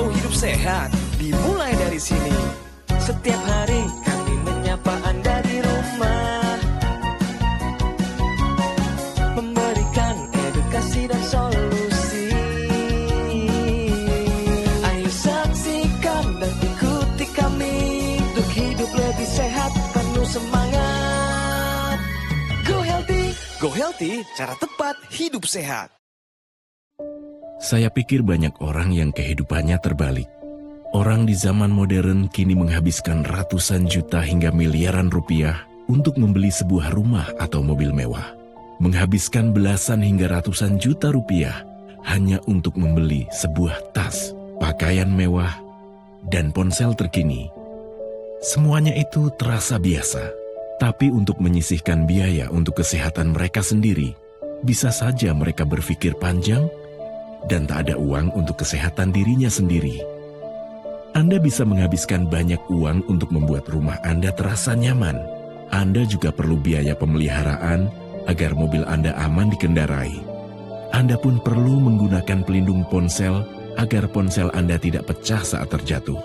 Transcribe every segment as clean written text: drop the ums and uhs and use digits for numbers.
mau hidup sehat, dimulai dari sini. Setiap hari kami menyapa Anda di rumah, memberikan edukasi dan solusi. Ayo saksikan dan ikuti kami untuk hidup lebih sehat, penuh semangat. Go Healthy, cara tepat hidup sehat. Saya pikir banyak orang yang kehidupannya terbalik. Orang di zaman modern kini menghabiskan ratusan juta hingga miliaran rupiah untuk membeli sebuah rumah atau mobil mewah. Menghabiskan belasan hingga ratusan juta rupiah hanya untuk membeli sebuah tas, pakaian mewah, dan ponsel terkini. Semuanya itu terasa biasa, tapi untuk menyisihkan biaya untuk kesehatan mereka sendiri, bisa saja mereka berpikir panjang dan tak ada uang untuk kesehatan dirinya sendiri. Anda bisa menghabiskan banyak uang untuk membuat rumah Anda terasa nyaman. Anda juga perlu biaya pemeliharaan agar mobil Anda aman dikendarai. Anda pun perlu menggunakan pelindung ponsel agar ponsel Anda tidak pecah saat terjatuh.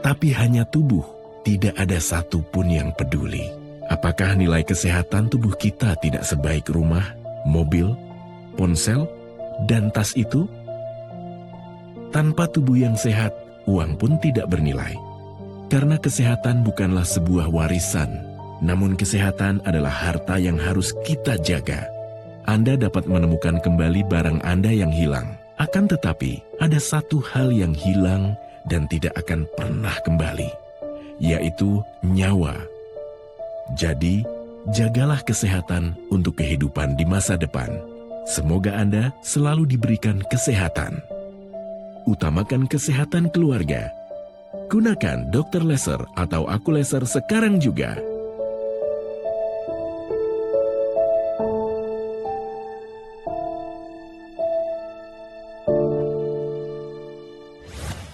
Tapi hanya tubuh, tidak ada satupun yang peduli. Apakah nilai kesehatan tubuh kita tidak sebaik rumah, mobil, ponsel, dan tas itu? Tanpa tubuh yang sehat, uang pun tidak bernilai. Karena kesehatan bukanlah sebuah warisan, namun kesehatan adalah harta yang harus kita jaga. Anda dapat menemukan kembali barang Anda yang hilang. Akan tetapi, ada satu hal yang hilang dan tidak akan pernah kembali, yaitu nyawa. Jadi, jagalah kesehatan untuk kehidupan di masa depan. Semoga Anda selalu diberikan kesehatan. Utamakan kesehatan keluarga. Gunakan Dr. Laser atau Aku Laser sekarang juga.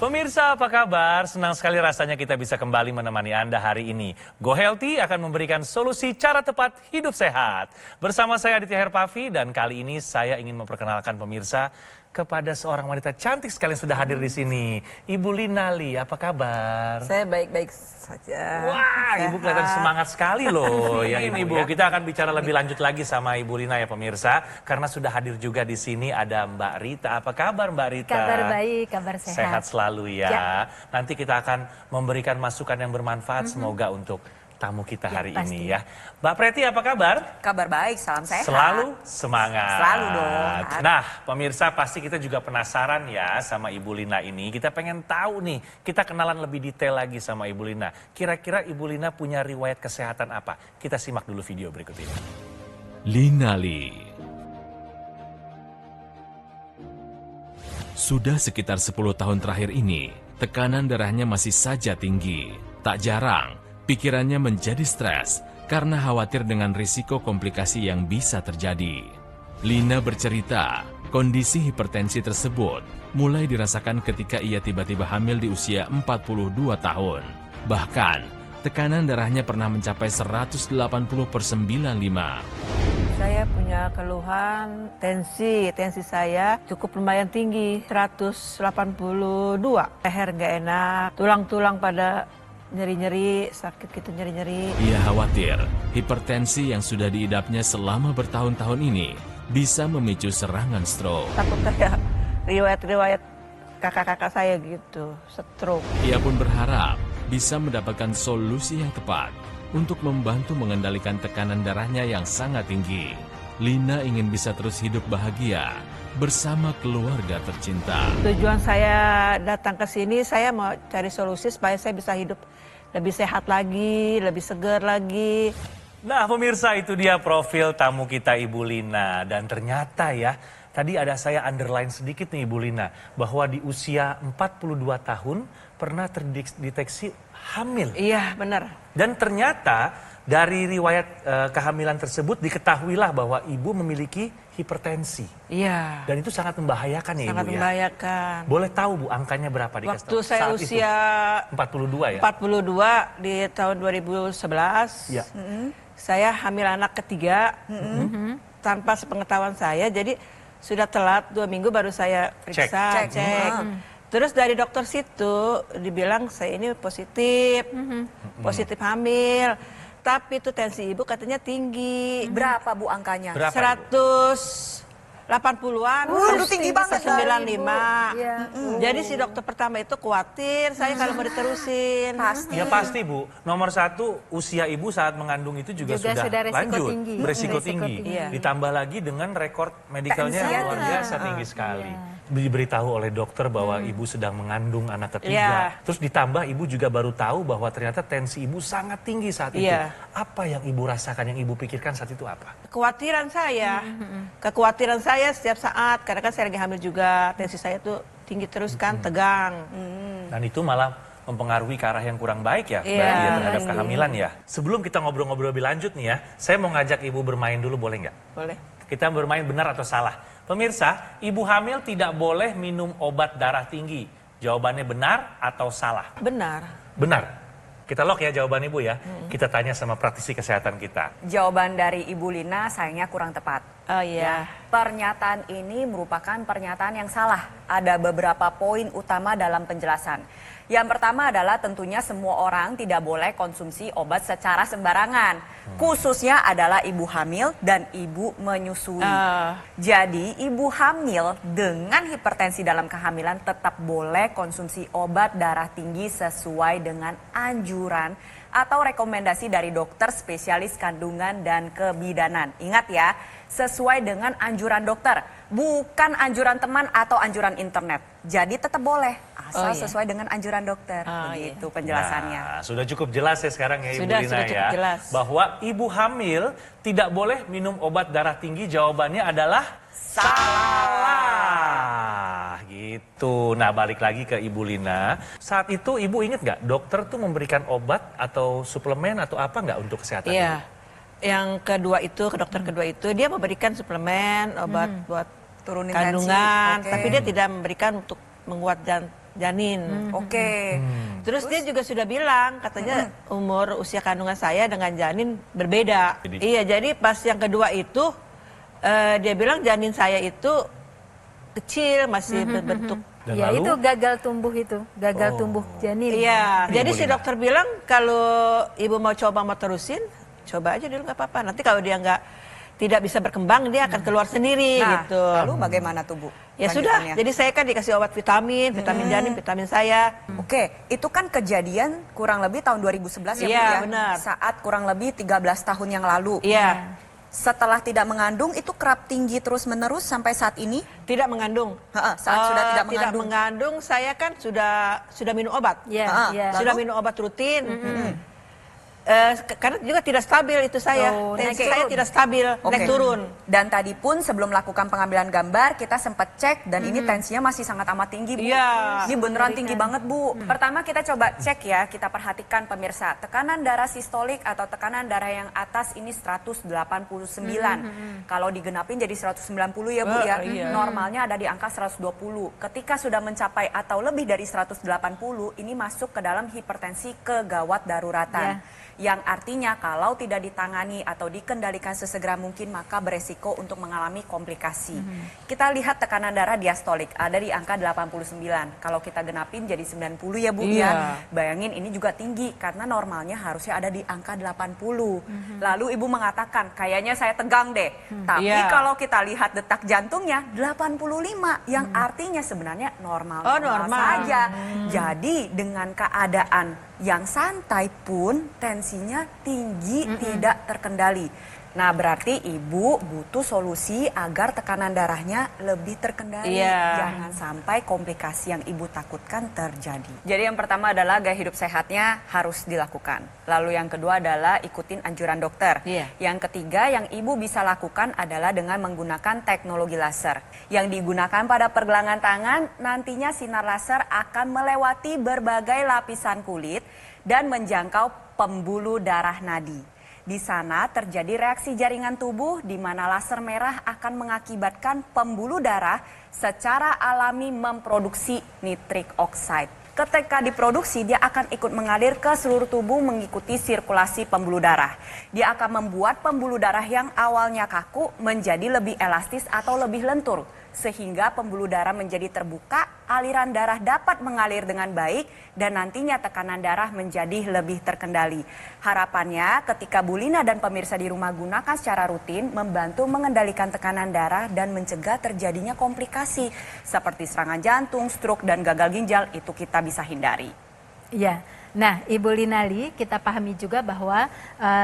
Pemirsa, apa kabar? Senang sekali rasanya kita bisa kembali menemani Anda hari ini. Go Healthy akan memberikan solusi cara tepat hidup sehat. Bersama saya Aditya Herpavi, dan kali ini saya ingin memperkenalkan pemirsa kepada seorang wanita cantik sekali yang sudah hadir di sini. Ibu Linali, apa kabar? Saya baik-baik saja. Wah, Ibu kelihatan semangat sekali loh. Ya ini Ibu, Ya. kita akan bicara lebih lanjut lagi sama Ibu Lina ya pemirsa. Karena sudah hadir juga di sini ada Mbak Rita. Apa kabar Mbak Rita? Kabar baik, kabar sehat. Sehat selalu ya. Nanti kita akan memberikan masukan yang bermanfaat semoga untuk tamu kita hari pasti. ini ya. Mbak Preti, apa kabar? Kabar baik, salam sehat. Selalu semangat. Selalu dong. Nah, pemirsa pasti kita juga penasaran ya sama Ibu Lina ini. Kita pengen tahu nih, kita kenalan lebih detail lagi sama Ibu Lina. Kira-kira Ibu Lina punya riwayat kesehatan apa? Kita simak dulu video berikut ini. Linali. Sudah sekitar 10 tahun terakhir ini, tekanan darahnya masih saja tinggi. Tak jarang, pikirannya menjadi stres karena khawatir dengan risiko komplikasi yang bisa terjadi. Lina bercerita, kondisi hipertensi tersebut mulai dirasakan ketika ia tiba-tiba hamil di usia 42 tahun. Bahkan, tekanan darahnya pernah mencapai 180/95. Saya punya keluhan tensi saya cukup lumayan tinggi, 182. Leher nggak enak, tulang-tulang pada nyeri-nyeri, sakit gitu nyeri-nyeri. Ia khawatir hipertensi yang sudah diidapnya selama bertahun-tahun ini bisa memicu serangan stroke. Takut kayak riwayat-riwayat kakak-kakak saya gitu, stroke. Ia pun berharap bisa mendapatkan solusi yang tepat untuk membantu mengendalikan tekanan darahnya yang sangat tinggi. Lina ingin bisa terus hidup bahagia bersama keluarga tercinta. Tujuan saya datang ke sini, saya mau cari solusi supaya saya bisa hidup lebih sehat lagi, lebih segar lagi. Nah pemirsa, itu dia profil tamu kita Ibu Lina. Dan ternyata ya, tadi ada saya underline sedikit nih Ibu Lina, bahwa di usia 42 tahun pernah terdeteksi hamil. Iya benar. Dan ternyata dari riwayat kehamilan tersebut diketahuilah bahwa Ibu memiliki hipertensi. Iya. Dan itu sangat membahayakan ya Sangat Ibu ya? membahayakan. Boleh tahu Bu angkanya berapa dikasih Waktu tahu? saya Saat usia itu? 42 ya? 42 di tahun 2011, Ya. saya hamil anak ketiga tanpa sepengetahuan saya. Jadi sudah telat 2 minggu baru saya periksa, cek. Terus dari dokter situ dibilang saya ini positif, positif hamil. Tapi itu tensi ibu katanya tinggi. Berapa Bu angkanya? Berapa, 180-an. Waduh, tinggi banget. 95. Iya. Jadi si dokter pertama itu khawatir saya kalau mau diterusin. Pasti. Ya pasti Bu, nomor satu usia ibu saat mengandung itu juga Juga sudah sudah resiko lanjut, tinggi. beresiko Resiko tinggi. tinggi. Iya. Ditambah lagi dengan rekor medikalnya Tensi luar ada. biasa tinggi sekali. Diberitahu oleh dokter bahwa ibu sedang mengandung anak ketiga. Iya. Terus ditambah ibu juga baru tahu bahwa ternyata tensi ibu sangat tinggi saat itu. Iya. Apa yang ibu rasakan, yang ibu pikirkan saat itu apa? Kekhawatiran saya, kekhawatiran saya setiap saat, karena kan saya lagi hamil juga, tensi saya tuh tinggi terus kan, tegang. Dan itu malah mempengaruhi ke arah yang kurang baik ya, Iya, berarti ya terhadap pasti. kehamilan ya. Sebelum kita ngobrol-ngobrol lebih lanjut nih ya, saya mau ngajak ibu bermain dulu, boleh nggak? Boleh. Kita bermain benar atau salah. Pemirsa, ibu hamil tidak boleh minum obat darah tinggi. Jawabannya benar atau salah? Benar. Benar. Kita lock ya jawaban ibu ya. Kita tanya sama praktisi kesehatan kita. Jawaban dari Ibu Lina sayangnya kurang tepat. Oh iya. Pernyataan ini merupakan pernyataan yang salah. Ada beberapa poin utama dalam penjelasan. Yang pertama adalah tentunya semua orang tidak boleh konsumsi obat secara sembarangan. Khususnya adalah ibu hamil dan ibu menyusui. Jadi ibu hamil dengan hipertensi dalam kehamilan tetap boleh konsumsi obat darah tinggi sesuai dengan anjuran atau rekomendasi dari dokter spesialis kandungan dan kebidanan. Ingat ya, sesuai dengan anjuran dokter, bukan anjuran teman atau anjuran internet. Jadi tetap boleh, asal sesuai dengan anjuran dokter. Begitu penjelasannya. Nah, sudah cukup jelas ya sekarang ya Ibu Sudah Lina cukup ya. jelas. Bahwa ibu hamil tidak boleh minum obat darah tinggi, jawabannya adalah salah. Gitu. Nah balik lagi ke Ibu Lina. Saat itu Ibu ingat nggak dokter tuh memberikan obat atau suplemen atau apa nggak untuk kesehatan Iya. Ibu? Yang kedua itu, ke dokter kedua itu, dia memberikan suplemen, obat buat Turunin kandungan, tensi. Oke. tapi dia tidak memberikan untuk menguat janin. Oke. Terus dia juga sudah bilang, katanya umur usia kandungan saya dengan janin berbeda. Jadi- Iya, jadi pas yang kedua itu, dia bilang janin saya itu kecil, masih berbentuk. Dan Ya lalu? itu gagal tumbuh itu, gagal tumbuh janin. Iya, Ibu jadi si Lina. dokter bilang kalau ibu mau terusin, coba aja dulu nggak apa-apa. Nanti kalau dia tidak bisa berkembang, dia akan keluar sendiri Nah, gitu. lalu bagaimana tuh Bu? Ya sudah, Lanjutannya? jadi saya kan dikasih obat vitamin janin, vitamin saya. Oke, itu kan kejadian kurang lebih tahun 2011 ya Bu Iya, ya? benar. Saat kurang lebih 13 tahun yang lalu. Iya, Setelah tidak mengandung itu kerap tinggi terus-menerus sampai saat ini? tidak mengandung. Saat sudah tidak Tidak mengandung. mengandung, saya kan sudah minum obat. Iya, iya. Sudah minum obat rutin. Karena juga tidak stabil itu saya. Oh, Tensi naik saya turun. tidak stabil, Oke. naik turun. Dan tadi pun sebelum melakukan pengambilan gambar kita sempat cek dan ini tensinya masih sangat amat tinggi Bu. Iya. Ini beneran tinggi banget Bu. Pertama kita coba cek ya, kita perhatikan pemirsa. Tekanan darah sistolik atau tekanan darah yang atas ini 189. Kalau digenapin jadi 190 ya Bu ya. Iya. Normalnya ada di angka 120. Ketika sudah mencapai atau lebih dari 180 ini masuk ke dalam hipertensi kegawat daruratan. Yang artinya kalau tidak ditangani atau dikendalikan sesegera mungkin maka beresiko untuk mengalami komplikasi. Kita lihat tekanan darah diastolik ada di angka 89. Kalau kita genapin jadi 90 ya Bu Iya. ya. Bayangin ini juga tinggi karena normalnya harusnya ada di angka 80. Lalu Ibu mengatakan kayaknya saya tegang deh. Tapi Iya. kalau kita lihat detak jantungnya 85 yang artinya sebenarnya normal Oh, normal. saja. Jadi dengan keadaan yang santai pun tensinya tinggi tidak terkendali. Nah berarti ibu butuh solusi agar tekanan darahnya lebih terkendali. Iya. Jangan sampai komplikasi yang ibu takutkan terjadi. Jadi yang pertama adalah gaya hidup sehatnya harus dilakukan. Lalu yang kedua adalah ikutin anjuran dokter. Iya. Yang ketiga yang ibu bisa lakukan adalah dengan menggunakan teknologi laser. Yang digunakan pada pergelangan tangan nantinya sinar laser akan melewati berbagai lapisan kulit dan menjangkau pembuluh darah nadi. Di sana terjadi reaksi jaringan tubuh di mana laser merah akan mengakibatkan pembuluh darah secara alami memproduksi nitrik oxide. Ketika diproduksi, dia akan ikut mengalir ke seluruh tubuh mengikuti sirkulasi pembuluh darah. Dia akan membuat pembuluh darah yang awalnya kaku menjadi lebih elastis atau lebih lentur. Sehingga pembuluh darah menjadi terbuka aliran darah dapat mengalir dengan baik dan nantinya tekanan darah menjadi lebih terkendali. Harapannya ketika Bu Lina dan pemirsa di rumah gunakan secara rutin membantu mengendalikan tekanan darah dan mencegah terjadinya komplikasi seperti serangan jantung, stroke dan gagal ginjal itu kita bisa hindari. Iya. Nah, Ibu Linali, kita pahami juga bahwa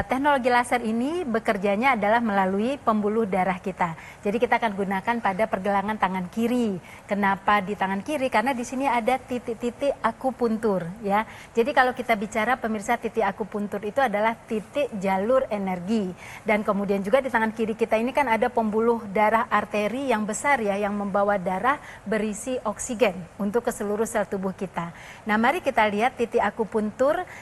teknologi laser ini bekerjanya adalah melalui pembuluh darah kita. Jadi kita akan gunakan pada pergelangan tangan kiri. Kenapa di tangan kiri? Karena di sini ada titik-titik akupuntur, ya. Jadi kalau kita bicara pemirsa, titik akupuntur itu adalah titik jalur energi. Dan kemudian juga di tangan kiri kita ini kan ada pembuluh darah arteri yang besar ya, yang membawa darah berisi oksigen untuk ke seluruh sel tubuh kita. Nah, mari kita lihat titik akupuntur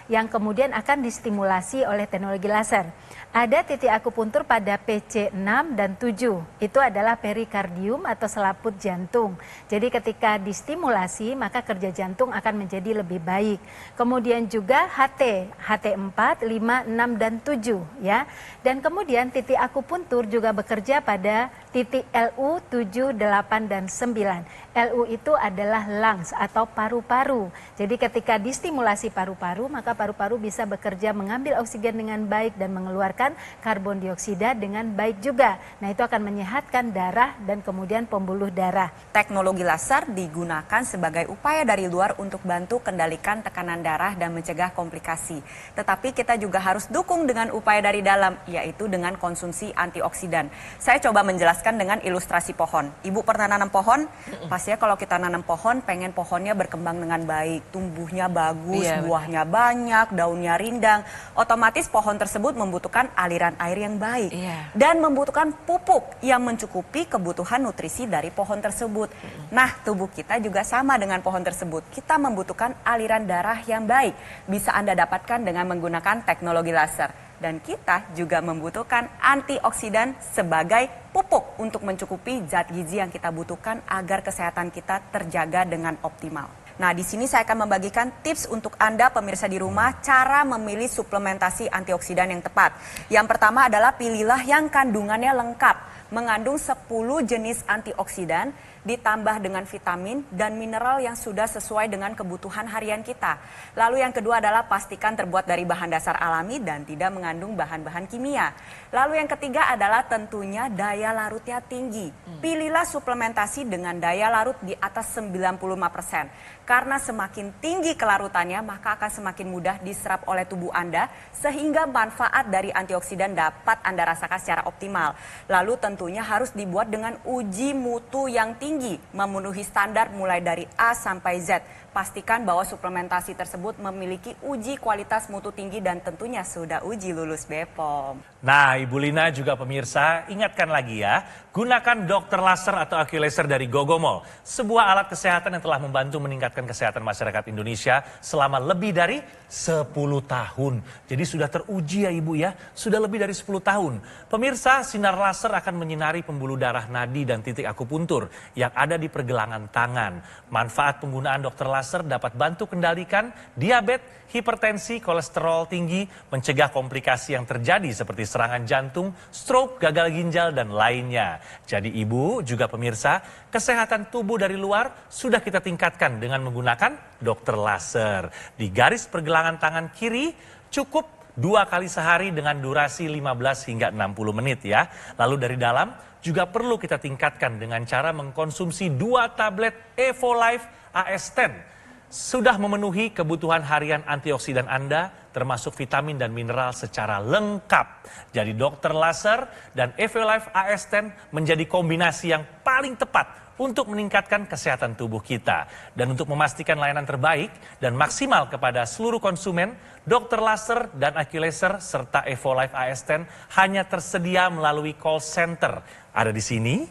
yang kemudian akan distimulasi oleh teknologi laser. Ada titik akupuntur pada PC6 dan 7. Itu adalah perikardium atau selaput jantung. Jadi ketika distimulasi maka kerja jantung akan menjadi lebih baik. Kemudian juga HT4, 5, 6 dan 7 ya. Dan kemudian titik akupuntur juga bekerja pada titik LU 7, 8 dan 9. LU itu adalah lungs atau paru-paru. Jadi ketika distimulasi paru-paru, maka paru-paru bisa bekerja mengambil oksigen dengan baik dan mengeluarkan karbon dioksida dengan baik juga. Nah, itu akan menyehatkan darah dan kemudian pembuluh darah. Teknologi laser digunakan sebagai upaya dari luar untuk bantu kendalikan tekanan darah dan mencegah komplikasi. Tetapi kita juga harus dukung dengan upaya dari dalam, yaitu dengan konsumsi antioksidan. Saya coba menjelaskan dengan ilustrasi pohon. Ibu pernah nanam pohon? Pastinya kalau kita nanam pohon, pengen pohonnya berkembang dengan baik, tumbuhnya bagus, buahnya banyak, daunnya rindang. Otomatis pohon tersebut membutuhkan aliran air yang baik dan membutuhkan pupuk yang mencukupi kebutuhan nutrisi dari pohon tersebut. Nah, tubuh kita juga sama dengan pohon tersebut. Kita membutuhkan aliran darah yang baik. Bisa Anda dapatkan dengan menggunakan teknologi laser. Dan kita juga membutuhkan antioksidan sebagai pupuk untuk mencukupi zat gizi yang kita butuhkan agar kesehatan kita terjaga dengan optimal. Nah, di sini saya akan membagikan tips untuk Anda pemirsa di rumah cara memilih suplementasi antioksidan yang tepat. Yang pertama adalah pilihlah yang kandungannya lengkap, mengandung 10 jenis antioksidan ditambah dengan vitamin dan mineral yang sudah sesuai dengan kebutuhan harian kita. Lalu yang kedua adalah pastikan terbuat dari bahan dasar alami dan tidak mengandung bahan-bahan kimia. Lalu yang ketiga adalah tentunya daya larutnya tinggi. Pilihlah suplementasi dengan daya larut di atas 95%. Karena semakin tinggi kelarutannya maka akan semakin mudah diserap oleh tubuh Anda sehingga manfaat dari antioksidan dapat Anda rasakan secara optimal. Lalu tentunya harus dibuat dengan uji mutu yang tinggi, memenuhi standar mulai dari A sampai Z. Pastikan bahwa suplementasi tersebut memiliki uji kualitas mutu tinggi dan tentunya sudah uji lulus BPOM. Nah, Ibu Lina juga pemirsa, ingatkan lagi ya, gunakan dokter laser atau AccuLaser dari Gogomol, sebuah alat kesehatan yang telah membantu meningkatkan kesehatan masyarakat Indonesia selama lebih dari 10 tahun. Jadi sudah teruji ya Ibu ya, sudah lebih dari 10 tahun. Pemirsa, sinar laser akan menyinari pembuluh darah nadi dan titik akupuntur yang ada di pergelangan tangan. Manfaat penggunaan dokter laser dapat bantu kendalikan diabetes, hipertensi, kolesterol tinggi, mencegah komplikasi yang terjadi seperti serangan jantung, stroke, gagal ginjal, dan lainnya. Jadi Ibu juga pemirsa, kesehatan tubuh dari luar sudah kita tingkatkan dengan menggunakan dokter laser. Di garis pergelangan tangan kiri cukup 2 kali sehari dengan durasi 15 hingga 60 menit ya. Lalu dari dalam juga perlu kita tingkatkan dengan cara mengkonsumsi 2 tablet Evolife AS10. Sudah memenuhi kebutuhan harian antioksidan Anda, termasuk vitamin dan mineral secara lengkap. Jadi dokter laser dan Evolife AS10 menjadi kombinasi yang paling tepat untuk meningkatkan kesehatan tubuh kita. Dan untuk memastikan layanan terbaik dan maksimal kepada seluruh konsumen, dokter laser dan AccuLaser serta Evolife AS10 hanya tersedia melalui call center. Ada di sini,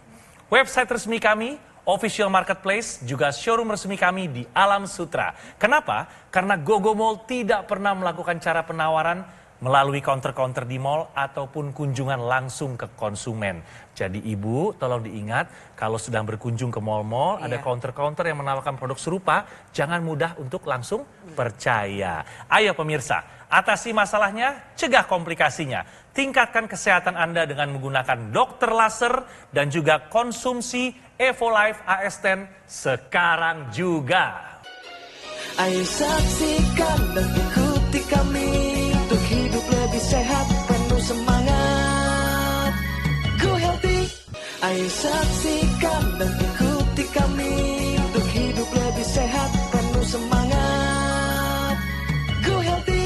website resmi kami, official marketplace, juga showroom resmi kami di Alam Sutra. Kenapa? Karena Gogomol tidak pernah melakukan cara penawaran melalui counter-counter di mall ataupun kunjungan langsung ke konsumen. Jadi Ibu tolong diingat kalau sedang berkunjung ke mall-mall ada counter-counter yang menawarkan produk serupa, jangan mudah untuk langsung percaya. Ayo pemirsa, atasi masalahnya, cegah komplikasinya. Tingkatkan kesehatan Anda dengan menggunakan dokter laser dan juga konsumsi Evo Life AS10 sekarang juga. Ayo saksikan dan ikuti kami untuk hidup lebih sehat, penuh semangat. Go Healthy. Ayo saksikan dan ikuti kami untuk hidup lebih sehat, penuh semangat. Go Healthy.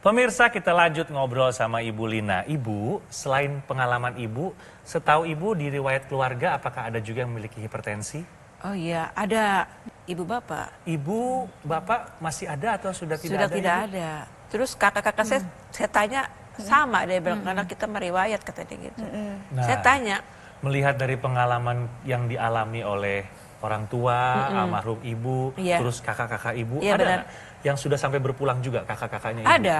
Pemirsa, kita lanjut ngobrol sama Ibu Lina. Ibu, selain pengalaman Ibu, setahu Ibu di riwayat keluarga apakah ada juga yang memiliki hipertensi? Oh iya, ada ibu bapak. Ibu, bapak masih ada atau sudah tidak Sudah ada? tidak Ibu? ada. Terus kakak-kakak saya tanya sama dia bilang karena kita meriwayat katanya gitu. Nah, Saya tanya, melihat dari pengalaman yang dialami oleh orang tua, almarhum ibu, Iya. terus kakak-kakak ibu, Iya, ada benar. nggak yang sudah sampai berpulang juga kakak-kakaknya ibu? ada.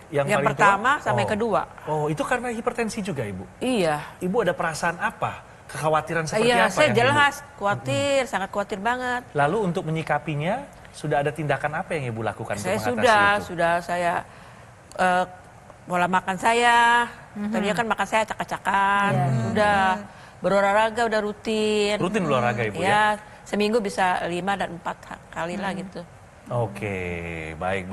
Yang paling pertama tua? sampai kedua. Oh, itu karena hipertensi juga ibu? Iya. Ibu ada perasaan apa? Kekhawatiran seperti Iya, apa? saya yang jelas khawatir, sangat khawatir banget. Ibu? Lalu untuk menyikapinya, sudah ada tindakan apa yang ibu lakukan Saya untuk mengatasi itu? sudah saya pola makan saya. Tadinya kan makan saya acak-acakan. Sudah berolahraga udah rutin. Rutin olahraga ibu ya? Ya, seminggu bisa 5 dan 4 kali lah gitu. Oke, baik.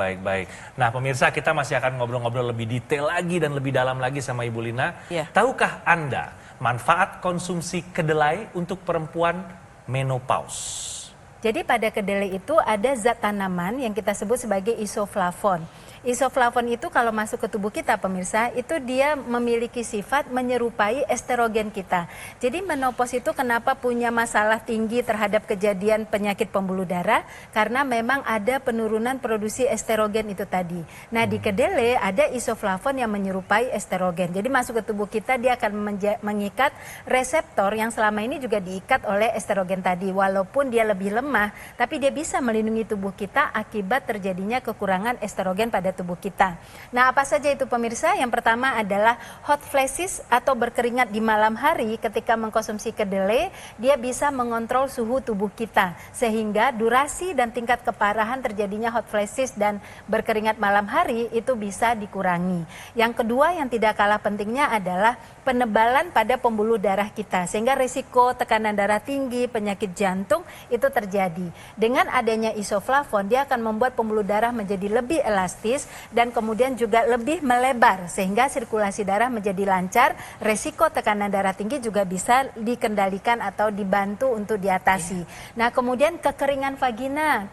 Nah pemirsa, kita masih akan ngobrol-ngobrol lebih detail lagi dan lebih dalam lagi sama Ibu Lina. Iya. Tahukah Anda manfaat konsumsi kedelai untuk perempuan menopause? Jadi pada kedelai itu ada zat tanaman yang kita sebut sebagai isoflavon. Isoflavon itu kalau masuk ke tubuh kita pemirsa, itu dia memiliki sifat menyerupai estrogen kita. Jadi menopause itu kenapa punya masalah tinggi terhadap kejadian penyakit pembuluh darah? Karena memang ada penurunan produksi estrogen itu tadi. Nah di kedelai ada isoflavon yang menyerupai estrogen. Jadi masuk ke tubuh kita dia akan mengikat reseptor yang selama ini juga diikat oleh estrogen tadi. Walaupun dia lebih lemah, tapi dia bisa melindungi tubuh kita akibat terjadinya kekurangan estrogen pada tubuh kita. Nah, apa saja itu pemirsa? Yang pertama adalah hot flashes atau berkeringat di malam hari ketika mengkonsumsi kedelai, dia bisa mengontrol suhu tubuh kita sehingga durasi dan tingkat keparahan terjadinya hot flashes dan berkeringat malam hari itu bisa dikurangi. Yang kedua yang tidak kalah pentingnya adalah penebalan pada pembuluh darah kita sehingga risiko tekanan darah tinggi, penyakit jantung itu terjadi. Dengan adanya isoflavon, dia akan membuat pembuluh darah menjadi lebih elastis dan kemudian juga lebih melebar sehingga sirkulasi darah menjadi lancar, resiko tekanan darah tinggi juga bisa dikendalikan atau dibantu untuk diatasi. Nah, kemudian kekeringan vagina,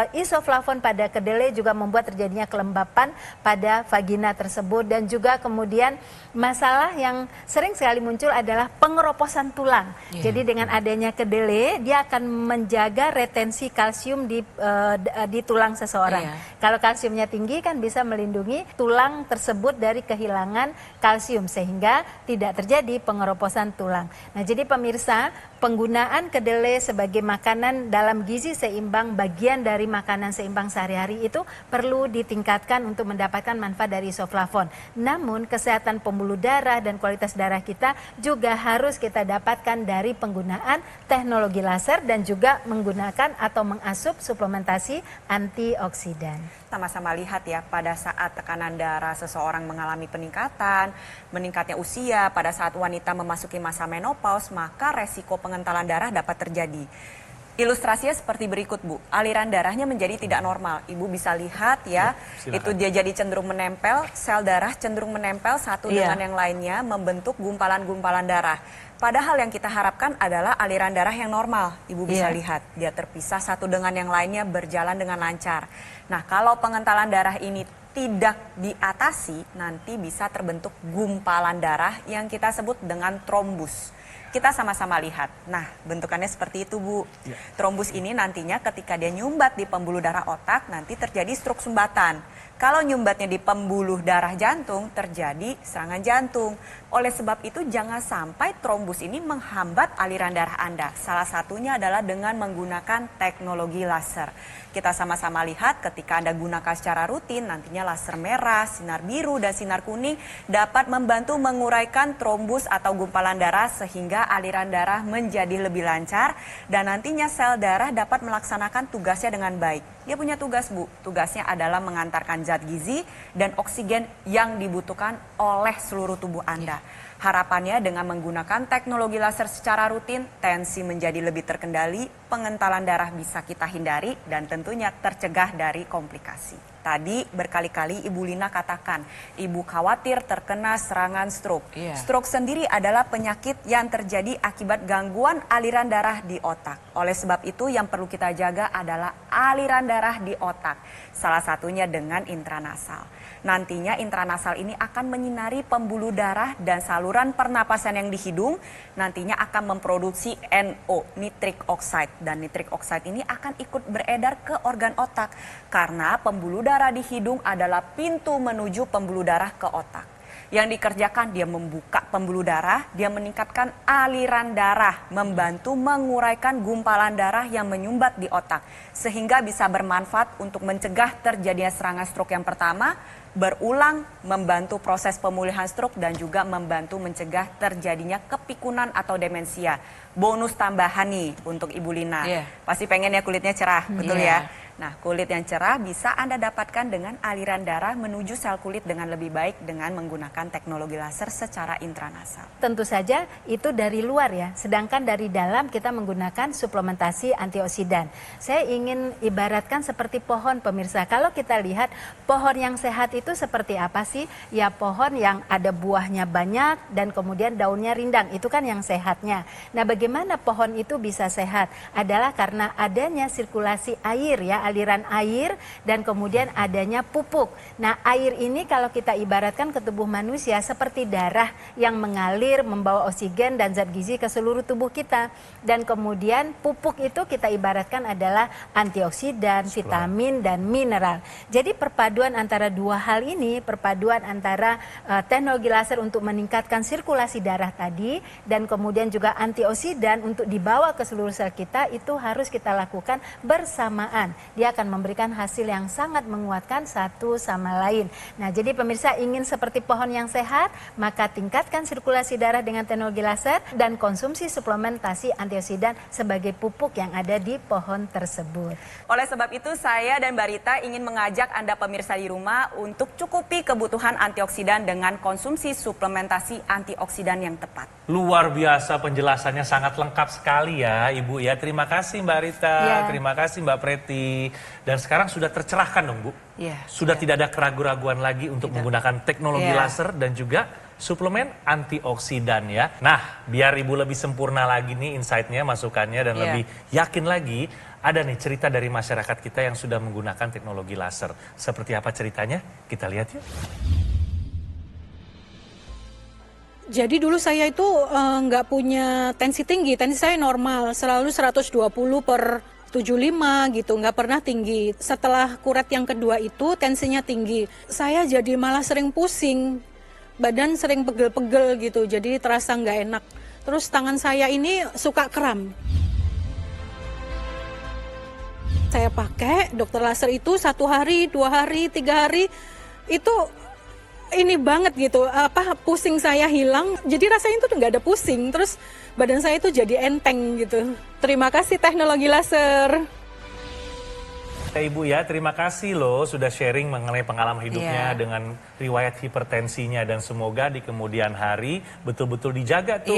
isoflavon pada kedelai juga membuat terjadinya kelembapan pada vagina tersebut dan juga kemudian masalah yang sering sekali muncul adalah pengeroposan tulang. Jadi dengan adanya kedelai dia akan menjaga retensi kalsium di tulang seseorang. Kalau kalsiumnya tinggi kan bisa melindungi tulang tersebut dari kehilangan kalsium sehingga tidak terjadi pengeroposan tulang. Nah, jadi pemirsa, penggunaan kedelai sebagai makanan dalam gizi seimbang, bagian dari makanan seimbang sehari-hari itu perlu ditingkatkan untuk mendapatkan manfaat dari isoflavon. Namun kesehatan pembuluh darah dan kualitas darah kita juga harus kita dapatkan dari penggunaan teknologi laser dan juga menggunakan atau mengasup suplementasi antioksidan. Sama-sama lihat ya, pada saat tekanan darah seseorang mengalami peningkatan, meningkatnya usia, pada saat wanita memasuki masa menopause, maka resiko pengentalan darah dapat terjadi. Ilustrasinya seperti berikut, Bu. Aliran darahnya menjadi tidak normal. Ibu bisa lihat ya, itu dia jadi cenderung menempel, sel darah cenderung menempel satu dengan yang lainnya, membentuk gumpalan-gumpalan darah. Padahal yang kita harapkan adalah aliran darah yang normal. Ibu bisa lihat, dia terpisah satu dengan yang lainnya, berjalan dengan lancar. Nah, kalau pengentalan darah ini tidak diatasi, nanti bisa terbentuk gumpalan darah yang kita sebut dengan trombus. Kita sama-sama lihat. Nah, bentukannya seperti itu, Bu. Trombus ini nantinya ketika dia nyumbat di pembuluh darah otak, nanti terjadi struk sumbatan. Kalau nyumbatnya di pembuluh darah jantung, terjadi serangan jantung. Oleh sebab itu, jangan sampai trombus ini menghambat aliran darah Anda. Salah satunya adalah dengan menggunakan teknologi laser. Kita sama-sama lihat ketika Anda gunakan secara rutin, nantinya laser merah, sinar biru, dan sinar kuning dapat membantu menguraikan trombus atau gumpalan darah sehingga aliran darah menjadi lebih lancar dan nantinya sel darah dapat melaksanakan tugasnya dengan baik. Dia punya tugas, Bu. Tugasnya adalah mengantarkan zat gizi dan oksigen yang dibutuhkan oleh seluruh tubuh Anda. Harapannya dengan menggunakan teknologi laser secara rutin, tensi menjadi lebih terkendali, pengentalan darah bisa kita hindari, dan tentunya tercegah dari komplikasi. Tadi berkali-kali Ibu Lina katakan, Ibu khawatir terkena serangan stroke. Stroke sendiri adalah penyakit yang terjadi akibat gangguan aliran darah di otak. Oleh sebab itu yang perlu kita jaga adalah aliran darah di otak. Salah satunya dengan intranasal. Nantinya intranasal ini akan menyinari pembuluh darah dan saluran pernapasan yang di hidung. Nantinya akan memproduksi NO, nitric oxide. Dan nitric oxide ini akan ikut beredar ke organ otak. Karena pembuluh darah di hidung adalah pintu menuju pembuluh darah ke otak. Yang dikerjakan dia membuka pembuluh darah, dia meningkatkan aliran darah, membantu menguraikan gumpalan darah yang menyumbat di otak. Sehingga bisa bermanfaat untuk mencegah terjadinya serangan stroke yang pertama, berulang, membantu proses pemulihan stroke dan juga membantu mencegah terjadinya kepikunan atau demensia. Bonus tambahan nih untuk Ibu Lina. Pasti pengen ya kulitnya cerah, betul ya? Nah, kulit yang cerah bisa Anda dapatkan dengan aliran darah menuju sel kulit dengan lebih baik dengan menggunakan teknologi laser secara intranasal. Tentu saja itu dari luar ya, sedangkan dari dalam kita menggunakan suplementasi antioksidan. Saya ingin ibaratkan seperti pohon pemirsa. Kalau kita lihat pohon yang sehat itu seperti apa sih? Ya pohon yang ada buahnya banyak dan kemudian daunnya rindang, itu kan yang sehatnya. Nah bagaimana pohon itu bisa sehat? Adalah karena adanya sirkulasi air ya, aliran air dan kemudian adanya pupuk. Nah air ini kalau kita ibaratkan ke tubuh manusia seperti darah yang mengalir membawa oksigen dan zat gizi ke seluruh tubuh kita. Dan kemudian pupuk itu kita ibaratkan adalah antioksidan, vitamin dan mineral. Jadi perpaduan antara dua hal ini, perpaduan antara teknologi laser untuk meningkatkan sirkulasi darah tadi dan kemudian juga antioksidan untuk dibawa ke seluruh sel kita, itu harus kita lakukan bersamaan. Dia akan memberikan hasil yang sangat menguatkan satu sama lain. Nah, jadi pemirsa ingin seperti pohon yang sehat, maka tingkatkan sirkulasi darah dengan teknologi laser dan konsumsi suplementasi antioksidan sebagai pupuk yang ada di pohon tersebut. Oleh sebab itu, saya dan Mbak Rita ingin mengajak Anda pemirsa di rumah untuk cukupi kebutuhan antioksidan dengan konsumsi suplementasi antioksidan yang tepat. Luar biasa penjelasannya, sangat lengkap sekali ya Ibu ya. Terima kasih Mbak Rita, terima kasih Mbak Preti. Dan sekarang sudah tercerahkan dong Bu. Sudah tidak ada keraguan-raguan lagi untuk menggunakan teknologi laser dan juga suplemen antioksidan ya. Nah, biar Ibu lebih sempurna lagi nih insight-nya, masukannya dan lebih yakin lagi, ada nih cerita dari masyarakat kita yang sudah menggunakan teknologi laser. Seperti apa ceritanya? Kita lihat yuk. Jadi dulu saya itu nggak punya tensi tinggi, tensi saya normal, selalu 120/75 gitu, nggak pernah tinggi. Setelah kuret yang kedua itu tensinya tinggi, saya jadi malah sering pusing, badan sering pegel-pegel gitu, jadi terasa nggak enak. Terus tangan saya ini suka kram. Saya pakai dokter laser itu 1 hari, 2 hari, 3 hari, itu ini banget gitu, pusing saya hilang, jadi rasanya itu nggak ada pusing, terus badan saya itu jadi enteng gitu. Terima kasih teknologi laser. Ibu ya, terima kasih loh sudah sharing mengenai pengalaman hidupnya dengan riwayat hipertensinya, dan semoga di kemudian hari betul-betul dijaga tuh.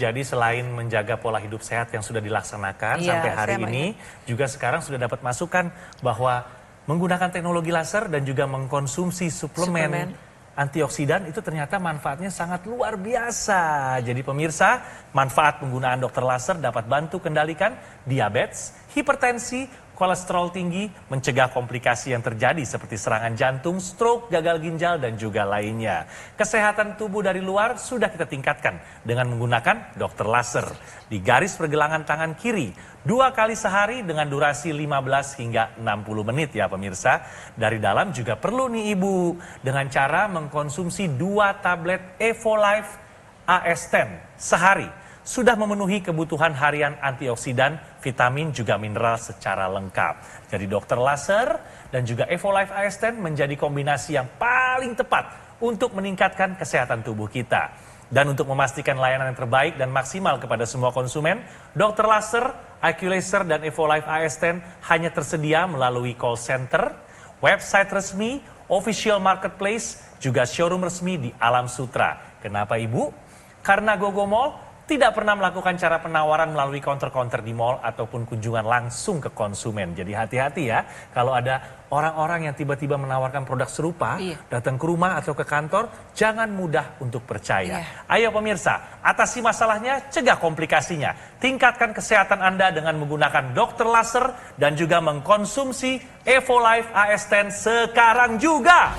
Jadi selain menjaga pola hidup sehat yang sudah dilaksanakan sampai hari ini, juga sekarang sudah dapat masukan bahwa menggunakan teknologi laser dan juga mengkonsumsi suplemen antioksidan itu ternyata manfaatnya sangat luar biasa. Jadi pemirsa, manfaat penggunaan dokter laser dapat bantu kendalikan diabetes, hipertensi, kolesterol tinggi, mencegah komplikasi yang terjadi seperti serangan jantung, stroke, gagal ginjal, dan juga lainnya. Kesehatan tubuh dari luar sudah kita tingkatkan dengan menggunakan dokter laser. Di garis pergelangan tangan kiri, 2 kali sehari dengan durasi 15 hingga 60 menit ya pemirsa. Dari dalam juga perlu nih Ibu, dengan cara mengkonsumsi 2 tablet Evolife AS10 sehari. Sudah memenuhi kebutuhan harian antioksidan, vitamin, juga mineral secara lengkap. Jadi dokter laser dan juga Evolife AS10 menjadi kombinasi yang paling tepat untuk meningkatkan kesehatan tubuh kita. Dan untuk memastikan layanan yang terbaik dan maksimal kepada semua konsumen, dokter laser, IQ Laser, dan Evolife AS10 hanya tersedia melalui call center, website resmi, official marketplace, juga showroom resmi di Alam Sutra. Kenapa Ibu? Karena GoGo Mall tidak pernah melakukan cara penawaran melalui counter-counter di mall ataupun kunjungan langsung ke konsumen. Jadi hati-hati ya kalau ada orang-orang yang tiba-tiba menawarkan produk serupa, datang ke rumah atau ke kantor, jangan mudah untuk percaya. Ayo pemirsa, atasi masalahnya, cegah komplikasinya. Tingkatkan kesehatan Anda dengan menggunakan dokter laser dan juga mengkonsumsi Evolife AS10 sekarang juga.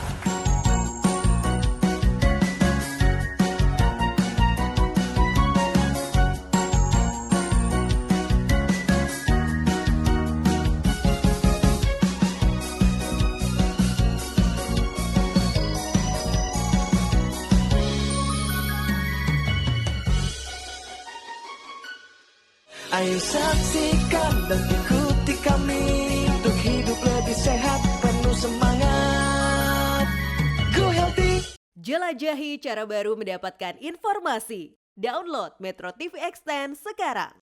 Ayo saksikan dan ikuti kami untuk hidup lebih sehat, penuh semangat. Go Healthy. Jelajahi cara baru mendapatkan informasi. Download Metro TV Extend sekarang.